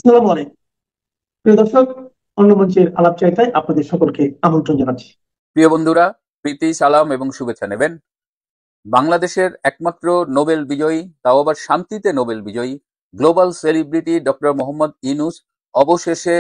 আসসালামু আলাইকুম প্রিয় দর্শক, অন্য মঞ্চের আলাপচারিতায় আপনাদের সকলকে আমন্ত্রণ জানাচ্ছি। প্রিয় বন্ধুরা, প্রীতি, সালাম এবং শুভেচ্ছা নেবেন। বাংলাদেশের একমাত্র নোবেল বিজয়ী, তাও আবার শান্তিতে নোবেল বিজয়ী global celebrity doctor Mohammad Yunus অবশেষে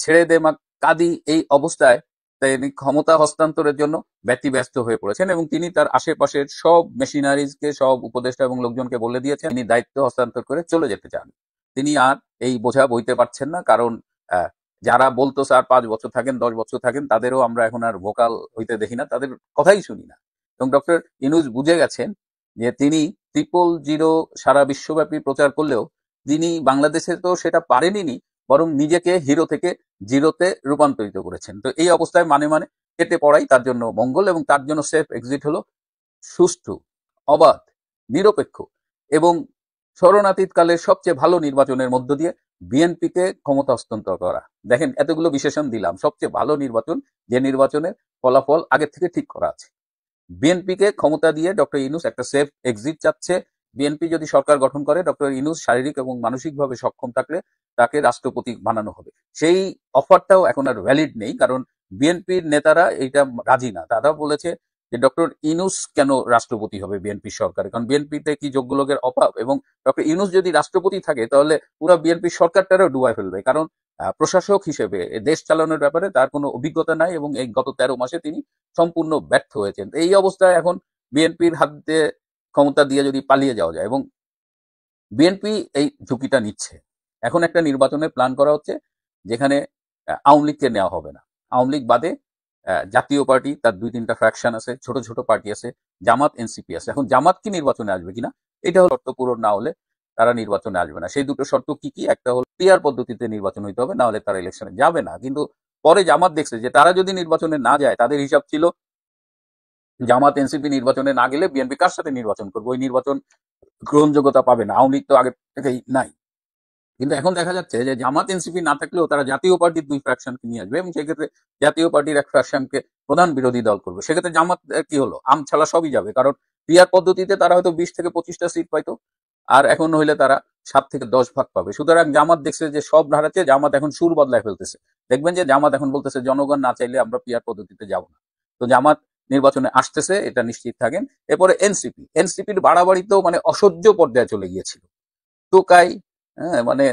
ছেড়ে দে মা কাদি এই অবস্থায় তিনি ক্ষমতা হস্তান্তরের জন্য ব্যতিব্যস্ত হয়ে পড়েছেন এবং তিনি তার আশেপাশের সব মেশিনারিজকে, সব উপদেষ্টা এবং লোকজনকে বলে দিয়েছেন তিনি দায়িত্ব হস্তান্তর করে চলে যেতে চান। তিনি আর এই বোঝা বইতে পারছেন না, কারণ আহ, যারা বলতো স্যার 5 বছর থাকেন, 10 বছর থাকেন, তাদেরও আমরা এখন আর ভোকাল হইতে দেখি না, তাদের কথাই শুনি না। এবং ডক্টর ইউনূস বুঝে গেছেন যে তিনি 000 সারা বিশ্বব্যাপী প্রচার করলেও তিনি বাংলাদেশে তো সেটা পারেনই, বরং নিজেকে হিরো থেকে জিরোতে রূপান্তরিত করেছেন। তো এই অবস্থায় মানে মানে কেটে পড়াই তার জন্য মঙ্গল, এবং তার জন্য সেফ এক্সিট হলো সুষ্ঠু, অবাধ, নিরপেক্ষ এবং স্মরণাতীতকালের সবচেয়ে ভালো নির্বাচনের মধ্য দিয়ে বিএনপিকে ক্ষমতা হস্তান্তর করা। দেখেন, এতগুলো বিশেষণ দিলাম, সবচেয়ে ভালো নির্বাচন, যে নির্বাচনের ফলাফল আগে থেকে ঠিক করা আছে। বিএনপিকে ক্ষমতা দিয়ে ডক্টর ইউনূস একটা সেফ এক্সিট চাচ্ছে। বিএনপি যদি সরকার গঠন করে, ডক্টর ইউনূস শারীরিক এবং মানসিকভাবে সক্ষম থাকলে তাকে রাষ্ট্রপতি বানানো হবে। সেই অফারটাও এখন আর ভ্যালিড নেই, কারণ বিএনপির নেতারা এটা রাজি না। তারা বলেছে যে ডক্টর ইউনূস কেন রাষ্ট্রপতি হবে বিএনপি সরকারে, কারণ বিএনপিতে কি যোগ্য লোকের অভাব, এবং ডক্টর ইউনূস যদি রাষ্ট্রপতি থাকে তাহলে পুরো বিএনপি সরকারটারও ডুবাই ফেলবে, কারণ প্রশাসক হিসেবে দেশ চালানোর ব্যাপারে তার কোনো অভিজ্ঞতা নাই এবং এই গত 13 মাসে তিনি সম্পূর্ণ ব্যর্থ হয়েছেন। এই অবস্থায় এখন বিএনপির হাতে ক্ষমতা দিয়ে যদি পালিয়ে যাওয়া যায়, এবং বিএনপি এই ঝুঁকিটা নিচ্ছে। এখন একটা নির্বাচনের প্ল্যান করা হচ্ছে যেখানে আওয়ামী লীগকে নেওয়া হবে না। আওয়ামী লীগ বাদে জাতীয় পার্টি, তার 2-3টা ফ্র্যাকশন আছে, ছোট ছোট পার্টি আছে, জামাত, এনসিপি আছে। এখন জামাত কি নির্বাচনে আসবে কিনা, এটা হলো শর্ত পূরণ না হলে তারা নির্বাচনে আসবে না। সেই দুটো শর্ত কি কি? একটা হলো পিআর পদ্ধতিতে নির্বাচন হইতে হবে, না হলে তারা ইলেকশনে যাবে না। কিন্তু পরে জামাত দেখছে যে তারা যদি নির্বাচনে না যায়, তাদের হিসাব ছিল জামাত এনসিপি নির্বাচনে না গেলে বিএনপি কার সাথে নির্বাচন করবে, ওই নির্বাচন গ্রহণযোগ্যতা পাবে না, আওয়ামী লীগ তো আগে থেকেই নাই। কিন্তু এখন দেখা যাচ্ছে যে জামাত এনসিপি না থাকলেও তারা জাতীয় পার্টির 2 ফ্র্যাকশনকে নিয়ে আসবে, এবং সেক্ষেত্রে জাতীয় পার্টির এক ফ্র্যাকশনকে প্রধান বিরোধী দল করবে। সেক্ষেত্রে জামাত কি হলো, আম ছাড়া সবই যাবে, কারণ পিআর পদ্ধতিতে তারা হয়তো 20 থেকে 25টা সিট পাইতো, আর এখন হইলে তারা 7 থেকে 10 ভাগ পাবে। সুতরাং জামাত দেখছে যে সব হারাচ্ছে, জামাত এখন সুর বদলায় ফেলতেছে। দেখবেন যে জামাত এখন বলতেছে জনগণ না চাইলে আমরা পিআর পদ্ধতিতে যাব না। তো জামাত নির্বাচনে আসতেছে, এটা নিশ্চিত থাকেন। এরপরে এনসিপি, এনসিপির বাড়াবাড়িতেও মানে অসহ্য পর্যায়ে চলে গিয়েছিল। টোকাই, হ্যাঁ, মানে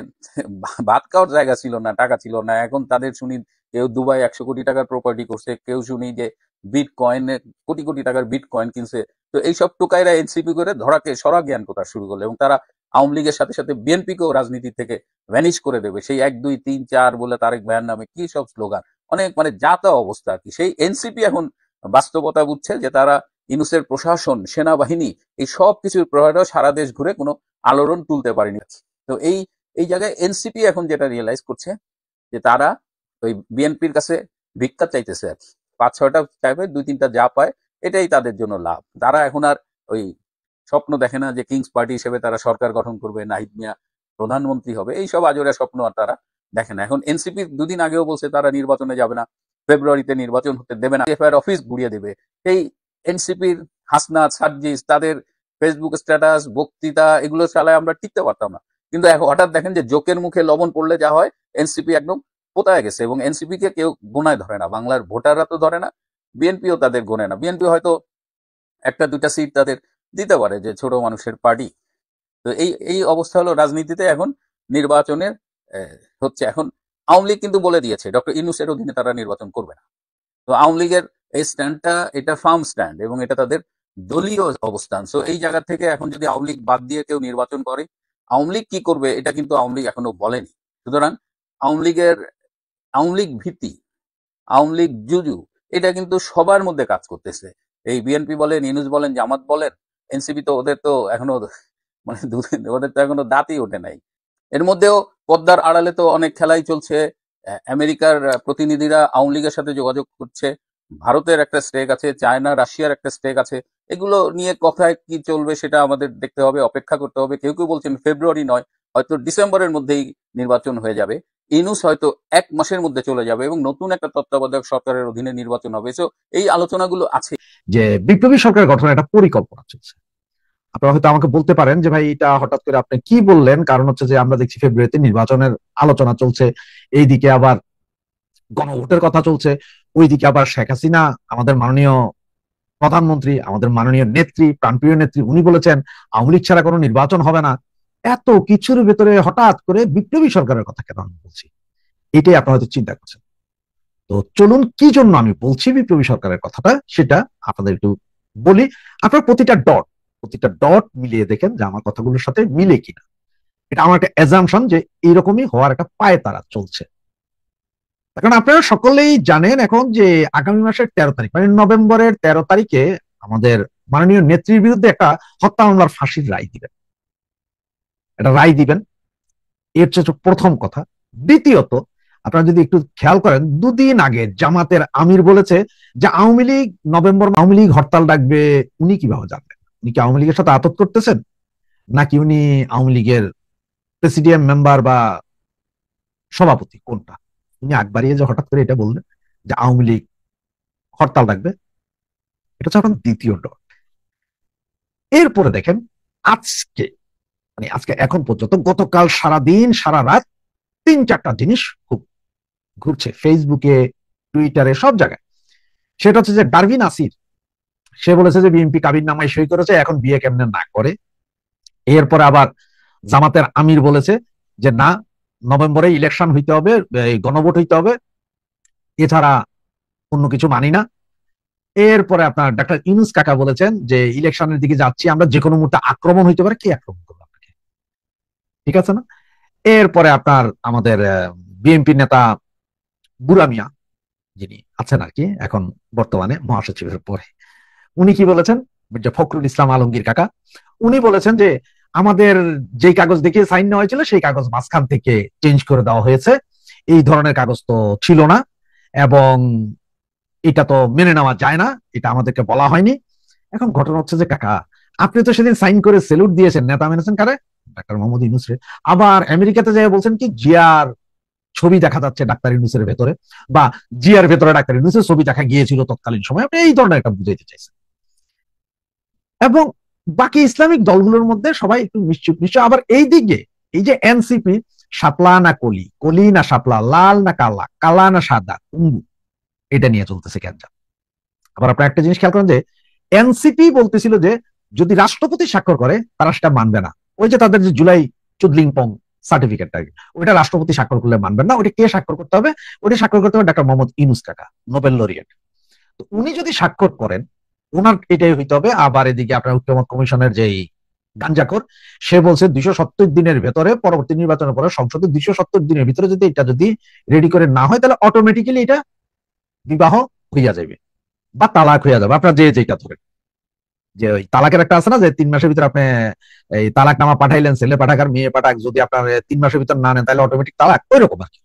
ভাত খাওয়ার জায়গা ছিল না, টাকা ছিল না। এখন তাদের শুনি কেউ দুবাই 100 কোটি টাকার প্রপার্টি করছে, কেউ শুনি যে বিট কয়েনে কোটি কোটি টাকার বিট কয়েন কিনছে। তো এইসব টোকাইরা এনসিপি করে ধরাকে সরা জ্ঞান কথা শুরু করলো, এবং তারা আওয়ামী লীগের সাথে সাথে বিএনপিকেও রাজনীতি থেকে ভ্যানিশ করে দেবে। সেই 1 2 3 4 বলে তারেক ভাইয়ের নামে কি সব স্লোগান, অনেক মানে যা তা অবস্থা আর কি। সেই এনসিপি এখন বাস্তবতা বুঝছে যে তারা ইউনূসের প্রশাসন, সেনাবাহিনী, এই সব কিছুর প্রভাবেও সারা দেশ ঘুরে কোনো আলোড়ন তুলতে পারেনি। তো এই এই জায়গায় এনসিপি এখন যেটা রিয়েলাইজ করছে যে তারা ওই বিএনপির কাছে ভিক্ষা চাইতেছে আর কি। 5-6টা চাইবে, 2-3টা যা পায় এটাই তাদের জন্য লাভ। তারা এখন আর ওই স্বপ্ন দেখে না যে কিংস পার্টি হিসেবে তারা সরকার গঠন করবে, নাহিদ মিয়া প্রধানমন্ত্রী হবে, এইসব আজোরা স্বপ্ন আর তারা দেখে না। এখন এনসিপি 2 দিন আগেও বলছে তারা নির্বাচনে যাবে না, ফেব্রুয়ারিতে নির্বাচন হতে দেবে না, এফআইআর অফিস গুড়িয়ে দেবে। এই এনসিপির হাসনাত, সার্জিস, তাদের ফেসবুক স্ট্যাটাস, বক্তৃতা, এগুলো চালায় আমরা টিকতে পারতাম না। কিন্তু এখন হঠাৎ দেখেন যে জোকের মুখে লবণ পড়লে যা হয়, এনসিপি একদম পোতায় গেছে, এবং এনসিপি কে কেউ গোনায় ধরে না, বাংলার ভোটাররা তো ধরে না, বিএনপিও তাদের গোনে না। বিএনপি হয়তো 1-2টা সিট তাদের দিতে পারে, যে ছোট মানুষের পার্টি। তো এই এই অবস্থা হলো রাজনীতিতে এখন নির্বাচনের হচ্ছে। এখন আওয়ামী লীগ কিন্তু বলে দিয়েছে ডক্টর ইউনূসের অধীনে তারা নির্বাচন করবে না। তো আওয়ামী লীগের এই স্ট্যান্ডটা, এটা ফার্ম স্ট্যান্ড, এবং এটা তাদের দলীয় অবস্থান। সো এই জায়গা থেকে এখন যদি আওয়ামী লীগ বাদ দিয়ে কেউ নির্বাচন করে, আওয়ামী লীগ কি করবে এটা কিন্তু আওয়ামী লীগ এখনো বলেনি। সুতরাং আওয়ামী লীগের আওয়ামী লীগ ভীতি, আওয়ামী লীগ জুজু, এটা কিন্তু সবার মধ্যে কাজ করতেছে। এই বিএনপি বলেন, ইউনূস বলেন, জামাত বলেন, এনসিপি তো ওদের তো এখনো মানে ওদের তো এখনো দাঁতই ওঠে নাই। এর মধ্যেও পদ্মার আড়ালে তো অনেক খেলাই চলছে। আমেরিকার প্রতিনিধিরা আওয়ামী লীগের সাথে যোগাযোগ করছে, ভারতের একটা স্টেক আছে, চায়না, রাশিয়ার একটা স্টেক আছে। এগুলো নিয়ে কথায় কি চলবে সেটা আমাদের দেখতে হবে, অপেক্ষা করতে হবে। কেউ কেউ বলছেন ফেব্রুয়ারি নয়, হয়তো ডিসেম্বরের মধ্যেই নির্বাচন হয়ে যাবে। ইউনূস হয়তো 1 মাসের মধ্যে চলে যাবে এবং নতুন একটা তত্ত্বাবধায়ক সরকারের অধীনে নির্বাচন হবে। সো এই আলোচনাগুলো আছে। যে বিপ্লবী সরকার গঠনের একটা পরিকল্পনা চলছে। আপনারা হয়তো আমাকে বলতে পারেন যে ভাই এটা হঠাৎ করে আপনি কি বললেন, কারণ হচ্ছে যে আমরা দেখছি ফেব্রুয়ারিতে নির্বাচনের আলোচনা চলছে, এইদিকে আবার গণভোটের কথা চলছে, ওইদিকে আবার শেখ হাসিনা আমাদের মাননীয় প্রধানমন্ত্রী, আমাদের মাননীয় নেত্রী, প্রাণপ্রিয় নেত্রী, উনি বলেছেন আওয়ামী লীগ ছাড়া কোনো নির্বাচন হবে না। এত কিছুর ভেতরে হঠাৎ করে বিপ্লবী সরকারের কথা কেন আমি বলছি, এটাই আপনারা হয়তো চিন্তা করছেন। তো চলুন কি জন্য আমি বলছি বিপ্লবী সরকারের কথাটা সেটা আপনাদের একটু বলি। আপনার প্রতিটা ডট মিলিয়ে দেখেন যে আমার কথাগুলোর সাথে মিলে কিনা। এটা আমার একটা অ্যাজাম্পশন যে এইরকমই হওয়ার একটা পায়তারা চলছে। এখন আপনারা সকলেই জানেন এখন যে আগামী মাসের 13 তারিখ মানে নভেম্বরের 13 তারিখে আমাদের মাননীয় নেত্রীর বিরুদ্ধে একটা হত্যা মামলার ফাঁসির রায় দিবেন, এটা রায় দিবেন। এর হচ্ছে প্রথম কথা। দ্বিতীয়ত, আপনারা যদি একটু খেয়াল করেন, দুদিন আগে জামাতের আমির বলেছে যে আওয়ামী লীগ নভেম্বর আওয়ামী লীগ হরতাল ডাকবে। উনি কিভাবে জানবেন? উনি কি আওয়ামী লীগের সাথে আতত করতেছেন, নাকি উনি আওয়ামী লীগের প্রেসিডিয়াম মেম্বার বা সভাপতি, কোনটা? উনি আগ বাড়িয়ে যে হঠাৎ করে এটা বললেন যে আওয়ামী লীগ হরতাল ডাকবে, এটা হচ্ছে আপনার দ্বিতীয় ডট। এরপরে দেখেন আজকে মানে আজকে এখন পর্যন্ত গতকাল সারাদিন সারা রাত 3-4টা জিনিস খুব ঘুরছে ফেসবুকে, টুইটারে, সব জায়গায়। সেটা হচ্ছে যে ডারভিন আসির সে বলেছে যে বিএনপি কাবিন নামায় সই করেছে, এখন বিয়ে কেমনে না করে। এরপরে আবার জামাতের আমির বলেছে যে না, নভেম্বরে ইলেকশন হইতে হবে, গণভোট হইতে হবে, এছাড়া অন্য কিছু মানি না। এরপরে আপনার ডাক্তার ইউনূস কাকা বলেছেন যে ইলেকশনের দিকে যাচ্ছি আমরা, যে কোনো মুহূর্তে আক্রমণ হইতে পারে। কি আক্রমণ করবো আপনাকে? ঠিক আছে না? এরপরে আপনার আমাদের বিএনপি নেতা বুড়া মিয়া, যিনি আছেন আর কি এখন বর্তমানে মহাসচিবের পরে, উনি কি বলেছেন? মির্জা ফখরুল ইসলাম আলমগীর কাকা, উনি বলেছেন যে আমাদের যে কাগজ দেখিয়ে সাইন নেওয়া হয়েছিল সেই কাগজ মাঝখান থেকে চেঞ্জ করে দেওয়া হয়েছে, এই ধরনের কাগজ তো ছিল না, এবং এটা তো মেনে নেওয়া যায় না, এটা আমাদেরকে বলা হয়নি। এখন ঘটনা হচ্ছে যে কাকা, আপনি তো সেদিন সাইন করে সেলুট দিয়েছেন, নেতা মেনেছেন কারে? ডাক্তার মোহাম্মদ ইউনূসরে। আবার আমেরিকাতে যাই বলছেন কি জিয়ার ছবি দেখা যাচ্ছে ডাক্তার ইউনূসের ভেতরে, বা জিয়ার ভেতরে ডাক্তার ইউনূসের ছবি দেখা গিয়েছিল তৎকালীন সময়, আপনি এই ধরনের একটা বুঝাইতে চাইছেন। এবং বাকি ইসলামিক দলগুলোর মধ্যে সবাই একটু নিশ্চুপ নিশ্চয়। আবার এই দিকে এই যে এনসিপি, শাপলা না কলি, কলি না শাপলা, লাল না কালা, কালা না সাদা, কুম্বু, এটা নিয়ে চলতেছে কেন। আবার আপনার একটা জিনিস খেয়াল করেন যে এনসিপি বলতেছিল যে যদি রাষ্ট্রপতি স্বাক্ষর করে তারা সেটা মানবে না। ওই যে তাদের যে জুলাই চুদলিংপং সার্টিফিকেটটা, ওইটা রাষ্ট্রপতি স্বাক্ষর করলে মানবেন না, ওইটা কে স্বাক্ষর করতে হবে? ওইটা স্বাক্ষর করতে হবে ডাক্তার মোহাম্মদ ইউনূস কাকা, নোবেল লরিয়েট। তো উনি যদি স্বাক্ষর করেন ওনার এটাই হইতে হবে। আবার এদিকে আপনার ঐক্যমত্য কমিশনের যেই গাঞ্জাখোর, সে বলছে 270 দিনের ভেতরে, পরবর্তী নির্বাচনের পরে সংসদে 270 দিনের ভিতরে যদি এটা যদি রেডি করে না হয় তাহলে অটোমেটিক্যালি এটা বিবাহ হইয়া যাবে বা তালাক হইয়া যাবে। আপনার যে যেটা ধরেন, যে ওই তালাকের একটা আছে না যে 3 মাসের ভিতরে আপনি এই তালাক নামা পাঠাইলেন, ছেলে পাঠাক আর মেয়ে পাঠাক, যদি আপনার 3 মাসের ভিতর না নেন তাহলে অটোমেটিক তালাক, ওই রকম আর কি।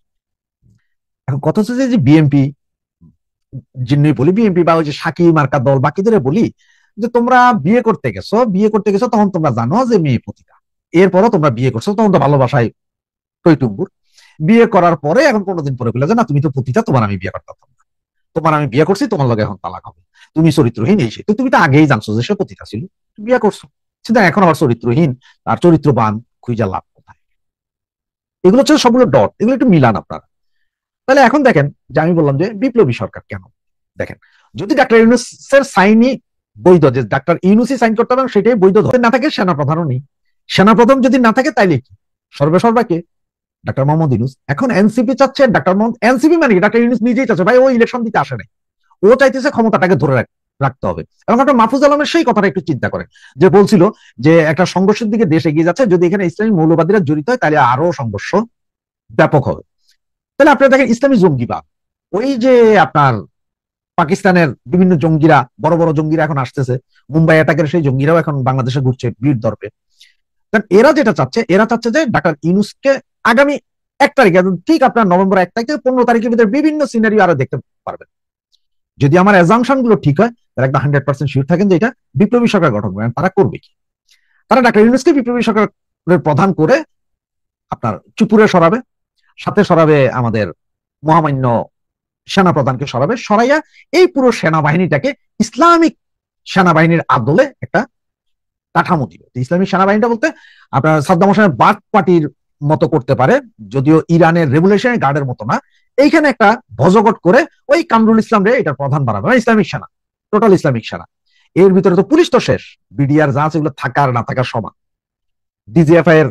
এখন কথা হচ্ছে যে বিএনপি, যিনি বলি বিএনপি বা ওই যে সাকি মার্কা দল বাকিদের বলি যে তোমরা বিয়ে করতে গেছো তখন তোমরা জানো যে মেয়ে পতিতা, এরপরও তোমরা বিয়ে করছো, তখন তো ভালোবাসায় টইটুম্বুর। বিয়ে করার পরে এখন 15 দিন পরে বলে যে না তুমি তো পতিতা, তোমার আমি বিয়ে করতাম না, তোমার আমি বিয়ে করছি, তোমার লগে এখন তালাক হবে, তুমি চরিত্রহীন। এই সে তো তুমি তো আগেই জানছো যে সে পতিতা ছিল, বিয়ে করছো, সেটা এখন আবার চরিত্রহীন আর চরিত্রবান খুঁজা লাভ কোথায়? এগুলো হচ্ছে সবগুলো ডট, এগুলো একটু মিলান আপনারা। তাহলে এখন দেখেন যে আমি বললাম যে বিপ্লবী সরকার কেন। দেখেন, যদি ডাক্তার ইউনূসের সাইনই বৈধ, যে ডাক্তার ইউনূসই সাইন করতে পারেন সেটাই বৈধ না থাকে, সেনাপ্রধানও নেই, সেনাপ্রধান যদি না থাকে তাইলে কি সর্বে ডাক্তার মোহাম্মদ ইউনূস। এখন এনসিপি চাচ্ছে ডাক্তার মোহাম্মদ, এনসিপি মানে ডাক্তার ইউনূস নিজেই চাচ্ছে ভাই ও ইলেকশন দিতে আসে নাই, ও চাইতেছে ক্ষমতাটাকে ধরে রাখতে হবে। এবং একটা মাহফুজ আলমের সেই কথাটা একটু চিন্তা করেন, যে বলছিল যে একটা সংঘর্ষের দিকে দেশ এগিয়ে যাচ্ছে, যদি এখানে ইসলামী মৌলবাদীরা জড়িত হয় তাহলে আরো সংঘর্ষ ব্যাপক হবে। তাহলে আপনারা দেখেন ইসলামী জঙ্গিবাদ, ওই যে আপনার পাকিস্তানের বিভিন্ন জঙ্গিরা, বড় বড় জঙ্গিরা এখন আসতেছে, মুম্বাই অ্যাটাকের সেই জঙ্গিরাও এখন বাংলাদেশে ঘুরছে ভিড় দর্পে। কারণ এরা যেটা চাচ্ছে, এরা চাচ্ছে যে ডাক্তার ইউনূসকে আগামী 1 তারিখে, ঠিক আপনার নভেম্বর 1 তারিখ থেকে 15 তারিখের ভিতরে বিভিন্ন সিনারিও আরো দেখতে পারবেন। যদি আমার অ্যাজাম্পশন গুলো ঠিক হয় তারা একদম 100% শিওর থাকেন যে এটা বিপ্লবী সরকার গঠন করেন। তারা করবে কি? তারা ডাক্তার ইউনূসকে বিপ্লবী সরকারের প্রধান করে আপনার চুপুরে সরাবে, সাথে সরাবে আমাদের মহামান্য সেনা প্রধানকে সরাইয়া এই পুরো সেনাবাহিনীটাকে ইসলামিক সেনাবাহিনীর আদলে একটা কাঠামো দিবে। ইসলামিক সেনাবাহিনীটা বলতে আপনার সাদ্দাম হোসেনের বাথ পার্টির মতো করতে পারে, যদিও ইরানের রেভুলেশনারি গার্ডের মতো না। এইখানে একটা ভজগট করে ওই কামরুল ইসলাম রে এটার প্রধান বানাবে, মানে ইসলামিক সেনা, টোটাল ইসলামিক সেনা। এর ভিতরে তো পুলিশ তো শেষ, বিডিআর যা আছে এগুলো থাকার না থাকার সমান, ডিজিএফআই এর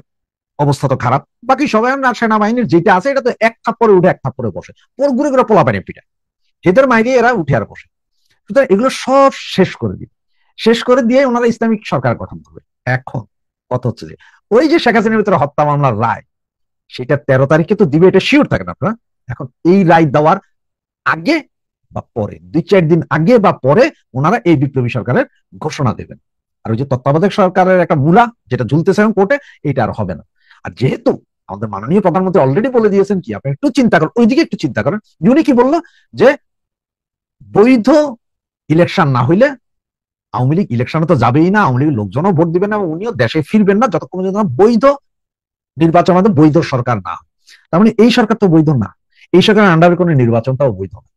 অবস্থা তো খারাপ, বাকি সবাই সেনাবাহিনীর যেটা আছে এটা তো এক থাপ্পড়ে উঠে এক থাপ্পড়ে বসে, পর ঘুরে ঘুরে পোলা পানি পিঠা, এদের মাইরে এরা উঠে আর বসে। সুতরাং এগুলো সব শেষ করে দিবে, শেষ করে দিয়ে ওনারা ইসলামিক সরকার গঠন করবে। এখন কত হচ্ছে যে ওই যে শেখ হাসিনার ভিতরে হত্যা মামলার রায়, সেটা 13 তারিখে তো দিবে, এটা শিওর থাকেন আপনারা। এখন এই রায় দেওয়ার আগে বা পরে, 2-4 দিন আগে বা পরে ওনারা এই বিপ্লবী সরকারের ঘোষণা দেবেন। আর ওই যে তত্ত্বাবধায়ক সরকারের একটা মূলা যেটা ঝুলতেছে এখন কোর্টে, এটা আর হবে না। আর যেহেতু আমাদের মাননীয় প্রধানমন্ত্রী অলরেডি বলে দিয়েছেন কি, আপনি একটু চিন্তা করেন, ওইদিকে একটু চিন্তা করেন। উনি কি বললো যে বৈধ ইলেকশন না হইলে আওয়ামী লীগ ইলেকশনে তো যাবেই না, আওয়ামী লীগের লোকজনও ভোট দিবেন না, উনিও দেশে ফিরবেন না যতক্ষণ পর্যন্ত বৈধ নির্বাচন, আমাদের বৈধ সরকার না। তার মানে এই সরকার তো বৈধ না, এই সরকারের আন্ডারে কোনো নির্বাচনটাও বৈধ না।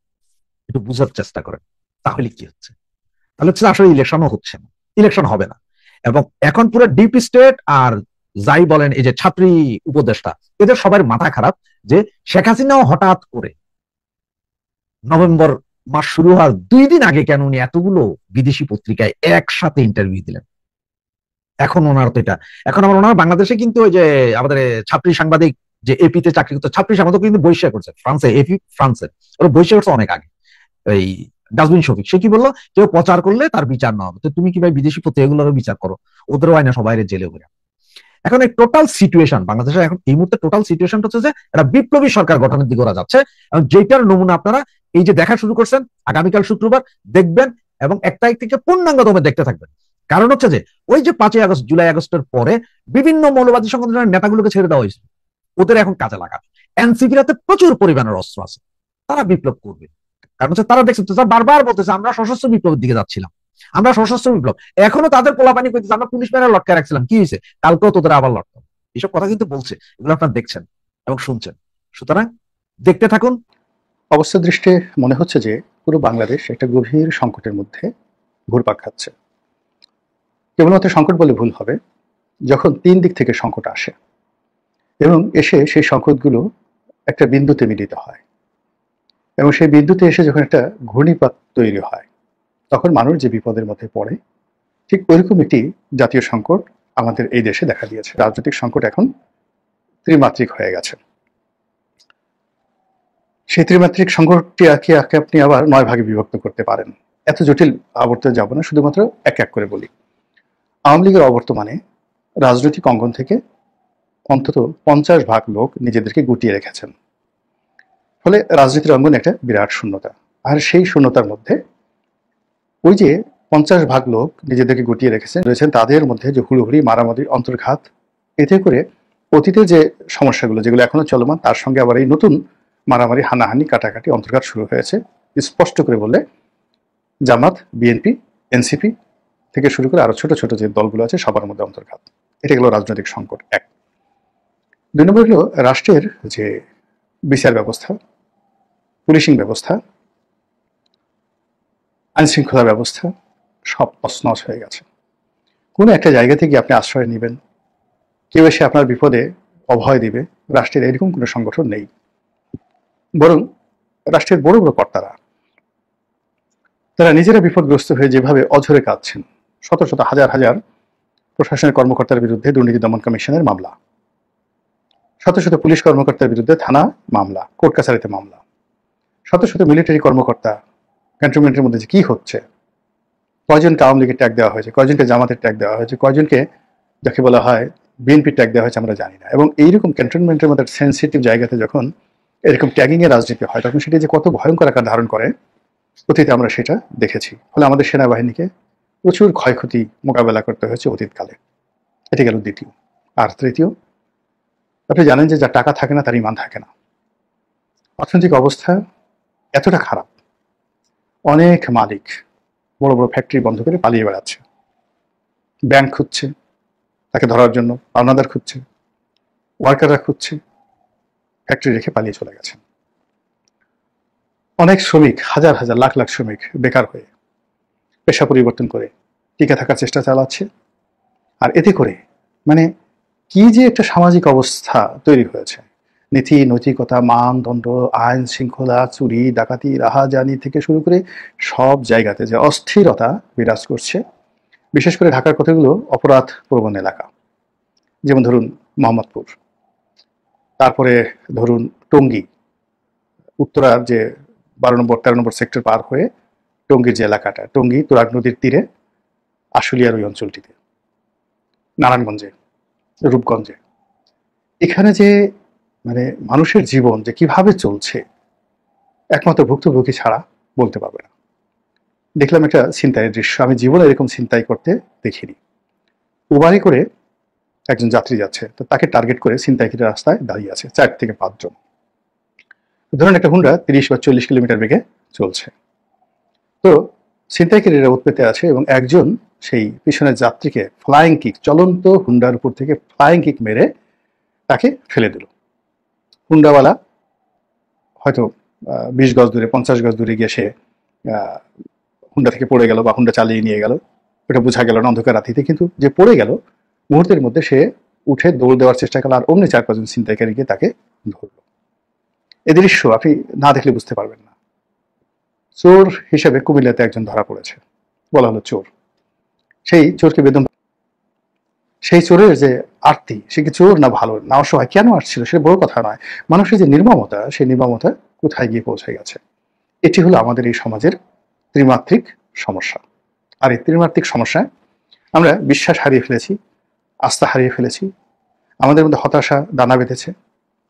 একটু বুঝার চেষ্টা করেন তাহলে কি হচ্ছে। তাহলে হচ্ছে আসলে ইলেকশনও হচ্ছে না, ইলেকশন হবে না। এবং এখন পুরো ডিপ স্টেট আর যাই বলেন এই যে ছাত্রী উপদেষ্টা, এদের সবার মাথা খারাপ যে শেখ হাসিনাও হঠাৎ করে নভেম্বর মাস শুরু হওয়ার 2 দিন আগে কেন উনি এতগুলো বিদেশি পত্রিকায় একসাথে ইন্টারভিউ দিলেন। এখন ওনার তো এটা, এখন আমার ওনার বাংলাদেশে কিন্তু ওই যে আমাদের ছাত্রী সাংবাদিক যে এপিতে চাকরি করতো, ছাত্রী সাংবাদিক কিন্তু বহিষ্কার করছে ফ্রান্সে, এপি ফ্রান্সের, ওরা বহিষ্কার করছে অনেক আগে। এই ডাস্টবিন শফিক সে কি বললো, কেউ প্রচার করলে তার বিচার না হবে, তো তুমি কি ভাই বিদেশি পত্রিকাগুলোরও বিচার করো, ওদেরও আইনা সবাই জেলে ঘুরে। এখন এই টোটাল সিচুয়েশন বাংলাদেশের এখন এই মুহূর্তে টোটাল সিচুয়েশনটা হচ্ছে যে একটা বিপ্লবী সরকার গঠনের দিকে ওরা যাচ্ছে, এবং যেটার নমুনা আপনারা এই যে দেখা শুরু করছেন আগামীকাল শুক্রবার দেখবেন, এবং 1 তারিখ থেকে পূর্ণাঙ্গ দমে দেখতে থাকবেন। কারণ হচ্ছে যে ওই যে 5ই আগস্ট জুলাই আগস্টের পরে বিভিন্ন মৌলবাদী সংগঠনের নেতাগুলোকে ছেড়ে দেওয়া হয়েছে, ওদের এখন কাজে লাগাবে। এনসিপির হাতে প্রচুর পরিমাণের অস্ত্র আছে, তারা বিপ্লব করবে। কারণ হচ্ছে তারা দেখছে, তারা বারবার বলতেছে আমরা সশস্ত্র বিপ্লবের দিকে যাচ্ছিলাম, আমরা সশস্ত্র বিপ্লব। এখনো তাদের পোলাপানি করতেছে, আমরা পুলিশ মেরে লটকায় রাখছিলাম, কি হয়েছে, কালকেও তোদের আবার লটকাও। এসব কথা কিন্তু বলছে, এগুলো আপনারা দেখছেন এবং শুনছেন। সুতরাং দেখতে থাকুন। অবস্থা দৃষ্টে মনে হচ্ছে যে পুরো বাংলাদেশ একটা গভীর সংকটের মধ্যে ঘুরপাক খাচ্ছে। কেবলমাত্র সংকট বলে ভুল হবে, যখন 3 দিক থেকে সংকট আসে এবং এসে সেই সংকটগুলো একটা বিন্দুতে মিলিত হয়, এবং সেই বিন্দুতে এসে যখন একটা ঘূর্ণিপাত তৈরি হয়, তখন মানুষ যে বিপদের মধ্যে পড়ে, ঠিক ওইরকম একটি জাতীয় সংকট আমাদের এই দেশে দেখা দিয়েছে। রাজনৈতিক সংকট এখন ত্রিমাত্রিক হয়ে গেছে। সেই ত্রিমাত্রিক সংকটটি আপনি আবার 9 ভাগে বিভক্ত করতে পারেন। এত জটিল আবর্তনে যাব না, শুধুমাত্র এক এক করে বলি। আওয়ামী লীগের অবর্তমানে রাজনৈতিক অঙ্গন থেকে অন্তত 50% লোক নিজেদেরকে গুটিয়ে রেখেছেন। ফলে রাজনীতির অঙ্গনে একটা বিরাট শূন্যতা। আর সেই শূন্যতার মধ্যে ওই যে 50% লোক নিজেদেরকে গুটিয়ে রয়েছেন, তাদের মধ্যে যে হুড়োহুড়ি, মারামারি, অন্তর্ঘাত, এতে করে অতীতের যে সমস্যাগুলো যেগুলো এখনো চলমান, তার সঙ্গে আবার এই নতুন মারামারি, হানাহানি, কাটাকাটি, অন্তর্ঘাত শুরু হয়েছে। স্পষ্ট করে বললে জামাত, বিএনপি, এনসিপি থেকে শুরু করে আরো ছোট ছোট যে দলগুলো আছে সবার মধ্যে অন্তর্ঘাত। এটা গেল রাজনৈতিক সংকট 1। 2 নম্বর হলো রাষ্ট্রের যে বিচার ব্যবস্থা, পুলিশিং ব্যবস্থা, আইনশৃঙ্খলা ব্যবস্থা সব তছনছ হয়ে গেছে। কোনো একটা জায়গা থেকে আপনি আশ্রয় নেবেন, কেউ এসে আপনার বিপদে অভয় দিবে, রাষ্ট্রের এরকম কোনো সংগঠন নেই। বরং রাষ্ট্রের বড় বড় কর্তারা, তারা নিজেরা বিপদগ্রস্ত হয়ে যেভাবে অঝরে কাঁদছেন, শত শত হাজার হাজার প্রশাসনের কর্মকর্তার বিরুদ্ধে দুর্নীতি দমন কমিশনের মামলা, শত শত পুলিশ কর্মকর্তার বিরুদ্ধে থানা মামলা, কোর্ট কাছারিতে মামলা, শত শত মিলিটারি কর্মকর্তা, ক্যান্টনমেন্টের মধ্যে যে কি হচ্ছে, কয়জনকে আওয়ামী লীগের ট্যাগ দেওয়া হয়েছে, কয়জনকে জামাতের ট্যাগ দেওয়া হয়েছে, কয়জনকে যাকে বলা হয় বিএনপির ট্যাগ দেওয়া হয়েছে আমরা জানি না। এবং এইরকম ক্যান্টনমেন্টের মধ্যে সেন্সিটিভ জায়গাতে যখন এরকম ট্যাগিং এর রাজনীতি হয়, তখন সেটা যে কত ভয়ঙ্কর আকার ধারণ করে অতীতে আমরা সেটা দেখেছি। ফলে আমাদের সেনাবাহিনীকে প্রচুর ক্ষয়ক্ষতি মোকাবেলা করতে হয়েছে অতীতকালে। এটি গেল দ্বিতীয়। আর তৃতীয়, আপনি জানেন যে যার টাকা থাকে না তার ইমান থাকে না। অর্থনৈতিক অবস্থা এতটা খারাপ, অনেক মালিক বড় বড় ফ্যাক্টরি বন্ধ করে পালিয়ে বেড়াচ্ছে, ব্যাংক খুঁজছে তাকে ধরার জন্য, পাওনাদার খুঁজছে, ওয়ার্কাররা খুঁজছে, ফ্যাক্টরি রেখে পালিয়ে চলে গেছে। অনেক শ্রমিক, হাজার হাজার লাখ লাখ শ্রমিক বেকার হয়ে পেশা পরিবর্তন করে টিকে থাকার চেষ্টা চালাচ্ছে, আর এতে করে মানে কি যে একটা সামাজিক অবস্থা তৈরি হয়েছে, নীতি নৈতিকতা মানদণ্ড আইন শৃঙ্খলা চুরি ডাকাতি রাহাজানি থেকে শুরু করে সব জায়গাতে যে অস্থিরতা বিরাজ করছে। বিশেষ করে ঢাকার কতগুলো অপরাধ প্রবণ এলাকা, যেমন ধরুন মোহাম্মদপুর, তারপরে ধরুন টঙ্গী, উত্তরার যে 12 নম্বর 13 নম্বর সেক্টর পার হয়ে টঙ্গীর যে এলাকাটা, টঙ্গী তুরাগ নদীর তীরে আশুলিয়ার ওই অঞ্চলটিতে, নারায়ণগঞ্জে, রূপগঞ্জে, এখানে যে মানে মানুষের জীবন যে কিভাবে চলছে একমাত্র ভুক্তভোগী ছাড়া বলতে পারবে না। দেখলাম একটা ছিনতাইয়ের দৃশ্য, আমি জীবনে এরকম ছিনতাই করতে দেখিনি। উবারে করে একজন যাত্রী যাচ্ছে, তো তাকে টার্গেট করে ছিনতাইকারীরা রাস্তায় দাঁড়িয়ে আছে 4 থেকে 5 জন। ধরুন একটা হুন্ডা 30 বা 40 কিলোমিটার বেগে চলছে, তো ছিনতাইকারীরা উৎপেতে আছে এবং একজন সেই পিছনের যাত্রীকে ফ্লাইং কিক, চলন্ত হুন্ডার উপর থেকে ফ্লাইং কিক মেরে তাকে ফেলে দিল। হুন্ডাওয়ালা হয়তো 20 গজ দূরে 50 গজ দূরে গিয়ে সে হুন্ডা থেকে পড়ে গেল বা হুন্ডা চালিয়ে নিয়ে গেল, ওটা বোঝা গেল না অন্ধকার রাতিতে, কিন্তু যে পড়ে গেল মুহূর্তের মধ্যে সে উঠে দৌড় দেওয়ার চেষ্টা করলো, আর অমনি 4-5 জন ছিনতাইকারী গিয়ে তাকে ধরল। এই দৃশ্য আপনি না দেখলে বুঝতে পারবেন না। চোর হিসেবে কুমিল্লাতে একজন ধরা পড়েছে, বলা হলো চোর। সেই চোরকে বেদম, সেই চোরের যে আরতি, সে কি চোর না ভালো না অসহায়, কেন আসছিল সে বড় কথা নয়, মানুষের যে নির্মমতা, সেই নির্মমতা কোথায় গিয়ে পৌঁছে গেছে। এটি হলো আমাদের এই সমাজের ত্রিমাত্রিক সমস্যা। আর এই ত্রিমাত্রিক সমস্যায় আমরা বিশ্বাস হারিয়ে ফেলেছি, আস্থা হারিয়ে ফেলেছি, আমাদের মধ্যে হতাশা দানা বেঁধেছে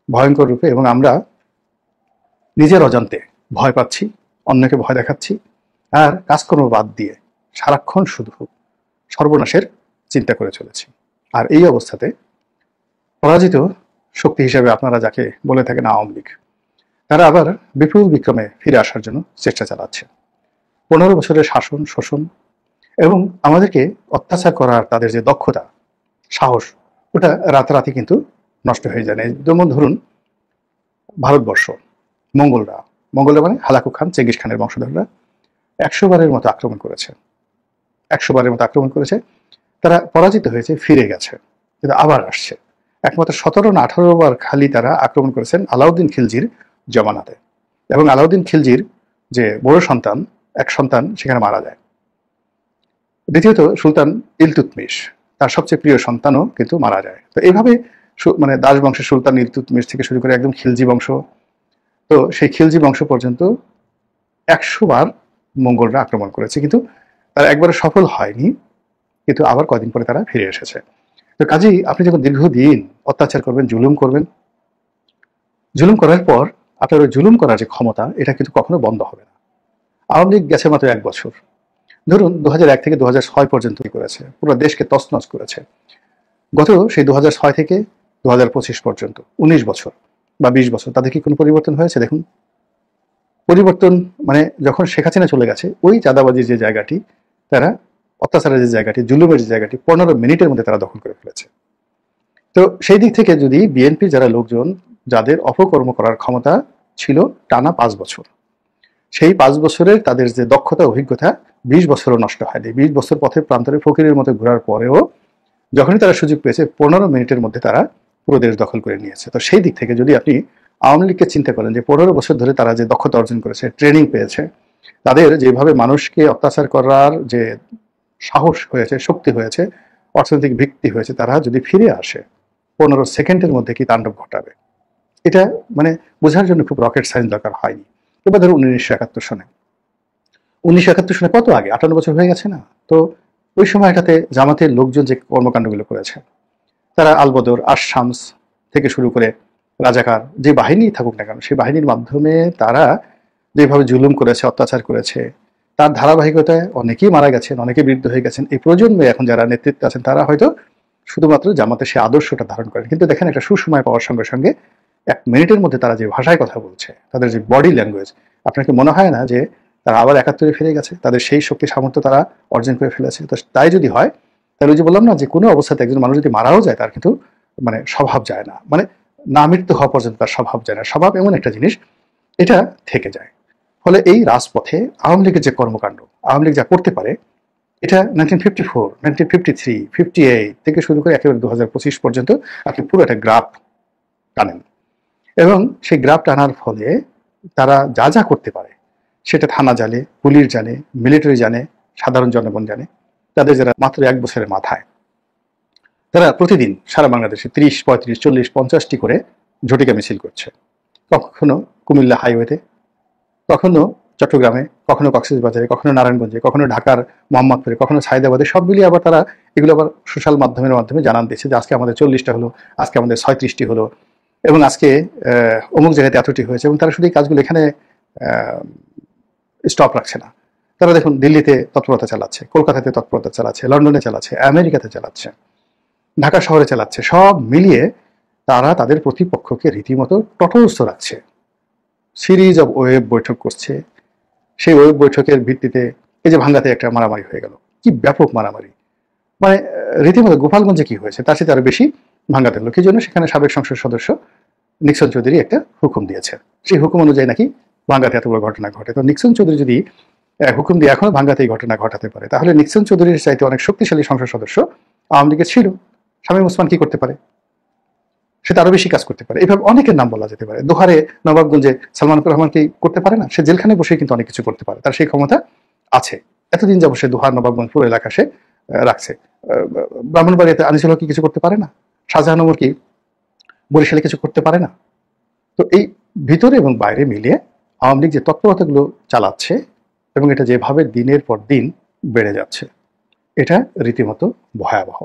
ভয়ঙ্কর রূপে, এবং আমরা নিজের অজান্তে ভয় পাচ্ছি, অন্যকে ভয় দেখাচ্ছি, আর কাজকর্ম বাদ দিয়ে সারাক্ষণ শুধু সর্বনাশের চিন্তা করে চলেছি। আর এই অবস্থাতে পরাজিত শক্তি হিসেবে আপনারা যাকে বলে থাকেন আওয়ামী লীগ, তারা আবার বিপুল বিক্রমে ফিরে আসার জন্য চেষ্টা চালাচ্ছে। 15 বছরের শাসন শোষণ এবং আমাদেরকে অত্যাচার করার তাদের যে দক্ষতা সাহস, ওটা রাতারাতি কিন্তু নষ্ট হয়ে যায় না। যেমন ধরুন ভারতবর্ষ, মঙ্গলরা মানে হালাকু খান, চেঙ্গিস খানের বংশধররা 100 বারের মতো আক্রমণ করেছে, 100 বারের মতো আক্রমণ করেছে। তারা পরাজিত হয়েছে, ফিরে গেছে, কিন্তু আবার আসছে। একমাত্র 17 না 18 বার খালি তারা আক্রমণ করেছেন আলাউদ্দিন খিলজির জমানাতে, এবং আলাউদ্দিন খিলজির যে বড় সন্তান, এক সন্তান সেখানে মারা যায়। দ্বিতীয়ত সুলতান ইলতুৎমিশ, তার সবচেয়ে প্রিয় সন্তানও কিন্তু মারা যায়। তো এইভাবে মানে দাস বংশের সুলতান ইলতুৎমিশ থেকে শুরু করে একদম খিলজি বংশ, তো সেই খিলজি বংশ পর্যন্ত 100 বার মঙ্গলরা আক্রমণ করেছে, কিন্তু তারা একবারও সফল হয়নি, কিন্তু আবার কয়দিন পরে তারা ফিরে এসেছে। তো কাজেই আপনি যখন দীর্ঘদিন অত্যাচার করবেন, জুলুম করবেন, জুলুম করার পর আপনার ওই জুলুম করার যে ক্ষমতা, এটা কিন্তু কখনো বন্ধ হবে না। আওয়ামী লীগ গেছে মাত্র 1 বছর, ধরুন 2001 থেকে 2006 পর্যন্ত করেছে, পুরো দেশকে তছনছ করেছে। গত সেই 2006 থেকে 2025 পর্যন্ত 19 বছর বা 20 বছর, তাদের কি কোনো পরিবর্তন হয়েছে? দেখুন, পরিবর্তন মানে যখন শেখ হাসিনা চলে গেছে, ওই চাঁদাবাজির যে জায়গাটি, তারা অত্যাচারের যে জায়গাটি, জুলুমের যে জায়গাটি 15 মিনিটের মধ্যে তারা দখল করে ফেলেছে। তো সেই দিক থেকে যদি বিএনপির যারা লোকজন, যাদের অপকর্ম করার ক্ষমতা ছিল টানা 5 বছর, সেই 5 বছরের তাদের যে দক্ষতা অভিজ্ঞতা 20 বছরও নষ্ট হয়নি। 20 বছর পথে প্রান্তরে ফকিরের মতো ঘোরার পরেও যখনই তারা সুযোগ পেয়েছে 15 মিনিটের মধ্যে তারা পুরো দেশ দখল করে নিয়েছে। তো সেই দিক থেকে যদি আপনি আওয়ামী লীগকে চিন্তা করেন যে 15 বছর ধরে তারা যে দক্ষতা অর্জন করেছে, ট্রেনিং পেয়েছে, তাদের যেভাবে মানুষকে অত্যাচার করার যে সাহস হয়েছে, শক্তি হয়েছে, অর্থনৈতিক ভিত্তি হয়েছে, তারা যদি ফিরে আসে 15 সেকেন্ডের মধ্যে কি তাণ্ডব ঘটাবে, এটা মানে বোঝার জন্য খুব রকেট সায়েন্স দরকার হয়নি। এবার ধরুন 1971 সনে, 1971 সনে কত আগে, 58 বছর হয়ে গেছে না? তো ওই সময়টাতে জামাতের লোকজন যে কর্মকাণ্ডগুলো করেছে, তারা আলবদর, আশামস থেকে শুরু করে রাজাকার যে বাহিনী থাকুক না কেন, সেই বাহিনীর মাধ্যমে তারা যেভাবে জুলুম করেছে, অত্যাচার করেছে, তার ধারাবাহিকতায় অনেকেই মারা গেছেন, অনেকে বৃদ্ধ হয়ে গেছেন। এই প্রজন্মে এখন যারা নেতৃত্বে আছেন, তারা হয়তো শুধুমাত্র জামাতের সে আদর্শটা ধারণ করেন, কিন্তু দেখেন একটা সুসময় পাওয়ার সঙ্গে সঙ্গে 1 মিনিটের মধ্যে তারা যে ভাষায় কথা বলছে, তাদের যে বডি ল্যাঙ্গুয়েজ, আপনাকে মনে হয় না যে তারা আবার 71-এ ফিরে গেছে? তাদের সেই শক্তি সামর্থ্য তারা অর্জন করে ফেলেছে। তো তাই যদি হয়, তাহলে ওই যে বললাম না, যে কোনো অবস্থাতে একজন মানুষ যদি মারাও যায়, তার কিন্তু মানে স্বভাব যায় না, মানে না মৃত্যু হওয়া পর্যন্ত তার স্বভাব যায় না। স্বভাব এমন একটা জিনিস, এটা থেকে যায়। ফলে এই রাজপথে আওয়ামী লীগের যে কর্মকাণ্ড, আওয়ামী লীগ যা করতে পারে, এটা 1954, 1953, 58 থেকে শুরু করে একেবারে 2025 পর্যন্ত আপনি পুরো একটা গ্রাফ টানেন, এবং সেই গ্রাফ টানার ফলে তারা যা যা করতে পারে সেটা থানা জানে, পুলিশ জানে, মিলিটারি জানে, সাধারণ জনগণ জানে। তাদের যারা মাত্র 1 বছরের মাথায় তারা প্রতিদিন সারা বাংলাদেশে 30, 35, 40, 50টি করে ঝটিকা মিছিল করছে। কখনো কুমিল্লা হাইওয়েতে, কখনো চট্টগ্রামে, কখনো কক্সবাজারে, কখনো নারায়ণগঞ্জে, কখনো ঢাকার মোহাম্মদপুরে, কখনো সায়দাবাদে। সব মিলিয়ে আবার তারা এগুলো আবার সোশ্যাল মাধ্যমের মাধ্যমে জানান দিচ্ছে যে আজকে আমাদের 40টা হলো, আজকে আমাদের 36টি হলো, এবং আজকে অমুক জায়গাতে এতটি হয়েছে। এবং তারা শুধু এই কাজগুলো এখানে স্টপ রাখছে না। তারা দেখুন দিল্লিতে তৎপরতা চালাচ্ছে, কলকাতাতে তৎপরতা চালাচ্ছে, লন্ডনে চালাচ্ছে, আমেরিকাতে চালাচ্ছে, ঢাকা শহরে চালাচ্ছে। সব মিলিয়ে তারা তাদের প্রতিপক্ষকে রীতিমতো তটস্থ রাখছে। সিরিজ অফ ওয়েব বৈঠক করছে। সেই ওয়েব বৈঠকের ভিত্তিতে এই যে ভাঙ্গাতে একটা মারামারি হয়ে গেল, কি ব্যাপক মারামারি, মানে রীতিমতো গোপালগঞ্জে কি হয়েছে তার সাথে আরো বেশি ভাঙ্গাতে হলো। কি জন্য? সেখানে সাবেক সংসদ সদস্য নিক্সন চৌধুরী একটা হুকুম দিয়েছে, সেই হুকুম অনুযায়ী নাকি ভাঙ্গাতে এত বড় ঘটনা ঘটে। তো নিক্সন চৌধুরী যদি হুকুম দিয়ে এখনো ভাঙ্গাতে এই ঘটনা ঘটাতে পারে, তাহলে নিক্সন চৌধুরীর চাইতে অনেক শক্তিশালী সংসদ সদস্য আওয়ামী লীগের ছিল। শামীম ওসমান কি করতে পারে? সেটা আরো বেশি কাজ করতে পারে। এইভাবে অনেকের নাম বলা যেতে পারে। দোহারে নবাবগঞ্জে সালমানুর রহমান কি করতে পারে না? সে জেলখানে বসে কিন্তু অনেক কিছু করতে পারে, তার সেই ক্ষমতা আছে। এতদিন যাবো সে দোহার নবাবগঞ্জ পুরো এলাকা সে রাখছে। ব্রাহ্মণবাড়িয়াতে আনিসুল হক কি কিছু করতে পারে না? শাহজাহান ওমর কি বরিশালে কিছু করতে পারে না? তো এই ভিতরে এবং বাইরে মিলিয়ে আওয়ামী লীগ যে তৎপরতাগুলো চালাচ্ছে এবং এটা যেভাবে দিনের পর দিন বেড়ে যাচ্ছে, এটা রীতিমতো ভয়াবহ।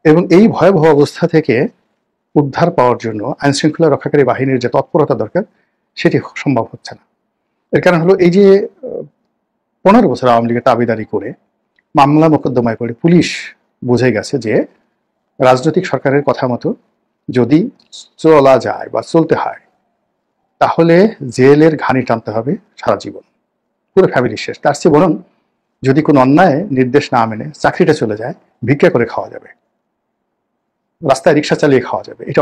এবং এই ভয়াবহ অবস্থা থেকে উদ্ধার পাওয়ার জন্য আইনশৃঙ্খলা রক্ষাকারী বাহিনীর যে তৎপরতা দরকার সেটি সম্ভব হচ্ছে না। এর কারণ হলো এই যে 15 বছর আওয়ামী লীগের দাবিদারি করে মামলা মোকদ্দমায় পড়ে পুলিশ বুঝে গেছে যে রাজনৈতিক সরকারের কথা মতো যদি চলা যায় বা চলতে হয় তাহলে জেলের ঘানি টানতে হবে সারা জীবন, পুরো ফ্যামিলি শেষ। তার চেয়ে বরং যদি কোনো অন্যায় নির্দেশ না মেনে চাকরিটা চলে যায়, ভিক্ষা করে খাওয়া যাবে, রাস্তায় রিক্সা চালিয়ে খাওয়া যাবে। এটা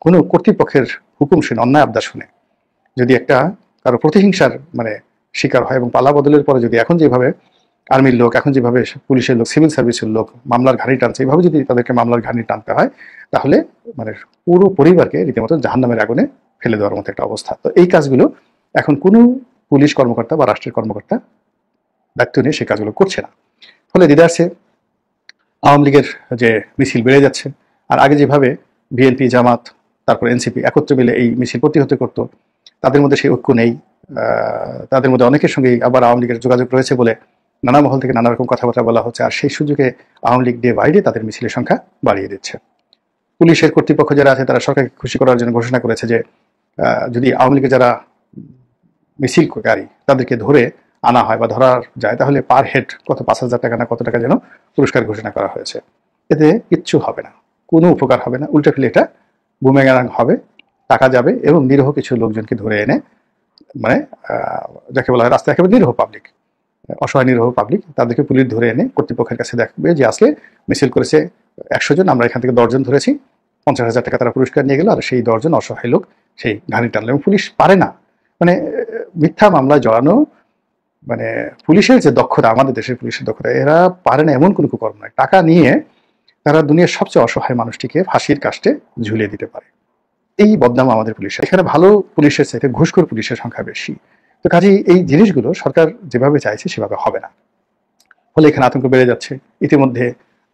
কোনো কর্তৃপক্ষের হুকুম শুনে, অন্যায় আবদার শুনে যদি একটা কারো প্রতিহিংসার মানে শিকার হয় এবং পালা বদলের পরে যদি এখন যেভাবে আর্মির লোক, এখন যেভাবে পুলিশের লোক, সিভিল সার্ভিসের লোক মামলার ঘানি টানছে, এইভাবে যদি তাদেরকে মামলার ঘানি টানতে হয় তাহলে মানে পুরো পরিবারকে রীতিমতো জাহান্নামের আগুনে ফেলে দেওয়ার মতো একটা অবস্থা। তো এই কাজগুলো এখন কোনো পুলিশ কর্মকর্তা বা রাষ্ট্রের কর্মকর্তা দায়িত্ব নিয়ে সেই কাজগুলো করছে না। ফলে দিদারসে আওয়ামী লীগের যে মিছিল বেড়ে যাচ্ছে, আর আগে যেভাবে বিএনপি, জামাত, তারপর এনসিপি একত্রে মিলে এই মিছিল প্রতিহত করত, তাদের মধ্যে সেই ঐক্য নেই। তাদের মধ্যে অনেকের সঙ্গেই আবার আওয়ামী লীগের যোগাযোগ রয়েছে বলে নানা মহল থেকে নানা রকম কথাবার্তা বলা হচ্ছে। আর সেই সুযোগে Awami League day by day তাদের মিছিলের সংখ্যা বাড়িয়ে দিচ্ছে। পুলিশের কর্তৃপক্ষ যারা আছে তারা সরকারকে খুশি করার জন্য ঘোষণা করেছে যে যদি আওয়ামী লীগের যারা মিছিলকারী তাদেরকে ধরে আনা হয় বা ধরা যায় তাহলে পার হেড কত 5,000 টাকা না কত টাকা যেন পুরস্কার ঘোষণা করা হয়েছে। এতে কিচ্ছু হবে না, কোনো উপকার হবে না, উল্টে ফেলে এটা বুমেরাং হবে, টাকা যাবে এবং নিরীহ কিছু লোকজনকে ধরে এনে মানে যাকে বলা হয় রাস্তায় একেবারে নিরীহ পাবলিক, অসহায় নিরীহ পাবলিক, তাদেরকে পুলিশ ধরে এনে কর্তৃপক্ষের কাছে দেখবে যে আজকে মিছিল করেছে 100 জন, আমরা এখান থেকে 10 জন ধরেছি, 50,000 টাকা তারা পুরস্কার নিয়ে গেল, আর সেই 10 জন অসহায় লোক সেই ঘানি টানলো। এবং পুলিশ পারে না, মানে মিথ্যা মামলায় জড়ানো, মানে পুলিশের যে দক্ষতা, আমাদের দেশের পুলিশের দক্ষতা, এরা পারে না এমন কোনো কর্ম নয়। টাকা নিয়ে তারা দুনিয়ার সবচেয়ে অসহায় মানুষটিকে ফাঁসির কাস্টে ঝুলিয়ে দিতে পারে। এই বদনাম আমাদের পুলিশের। এখানে ভালো পুলিশের চাইতে ঘুষখোর পুলিশের সংখ্যা বেশি। তো কাজেই এই জিনিসগুলো সরকার যেভাবে চাইছে সেভাবে হবে না, ফলে এখানে আতঙ্ক বেড়ে যাচ্ছে। ইতিমধ্যে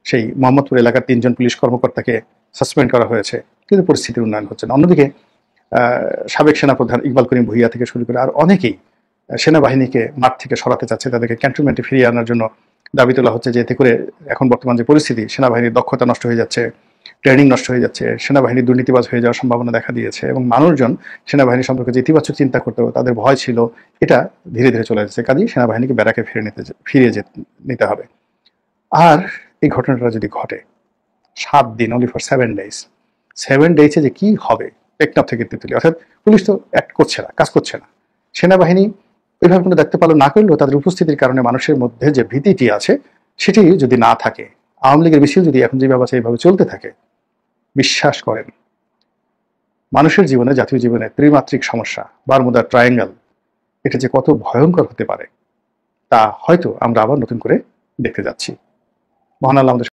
সেই মোহাম্মদপুর এলাকার 3 জন পুলিশ কর্মকর্তাকে সাসপেন্ড করা হয়েছে, কিন্তু পরিস্থিতির উন্নয়ন হচ্ছে না। অন্যদিকে সাবেক সেনাপ্রধান ইকবাল করিম ভুইয়া থেকে শুরু করে আর অনেকেই সেনাবাহিনীকে মাঠ থেকে সরাতে চাচ্ছে, তাদেরকে ক্যান্টনমেন্টে ফিরিয়ে আনার জন্য দাবি তোলা হচ্ছে যে এতে করে এখন বর্তমান যে পরিস্থিতি, সেনাবাহিনীর দক্ষতা নষ্ট হয়ে যাচ্ছে, ট্রেনিং নষ্ট হয়ে যাচ্ছে, সেনাবাহিনী দুর্নীতিবাজ হয়ে যাওয়ার সম্ভাবনা দেখা দিয়েছে এবং মানুষজন সেনাবাহিনী সম্পর্কে যে ইতিবাচক চিন্তা করতে তাদের ভয় ছিল, এটা ধীরে ধীরে চলে যাচ্ছে। কাজেই সেনাবাহিনীকে ব্যারাকে ফিরিয়ে নিতে হবে। আর এই ঘটনাটা যদি ঘটে 7 দিন, অনলি ফর 7 days, 7 days যে কি হবে টেকনাফ থেকে তেঁতুলি, অর্থাৎ পুলিশ তো অ্যাক্ট করছে না, কাজ করছে না, সেনাবাহিনী ওইভাবে কোনো দায়িত্ব পালন না করলেও তাদের উপস্থিতির কারণে মানুষের মধ্যে যে ভীতিটি আছে সেটি যদি না থাকে, আওয়ামী লীগের মিছিল যদি এখন যেভাবে আছে এইভাবে চলতে থাকে, বিশ্বাস করেন মানুষের জীবনে, জাতীয় জীবনে ত্রিমাত্রিক সমস্যা, বারমুদা ট্রায়াঙ্গেল, এটা যে কত ভয়ঙ্কর হতে পারে তা হয়তো আমরা আবার নতুন করে দেখতে যাচ্ছি। মহান আল্লাহ আমাদের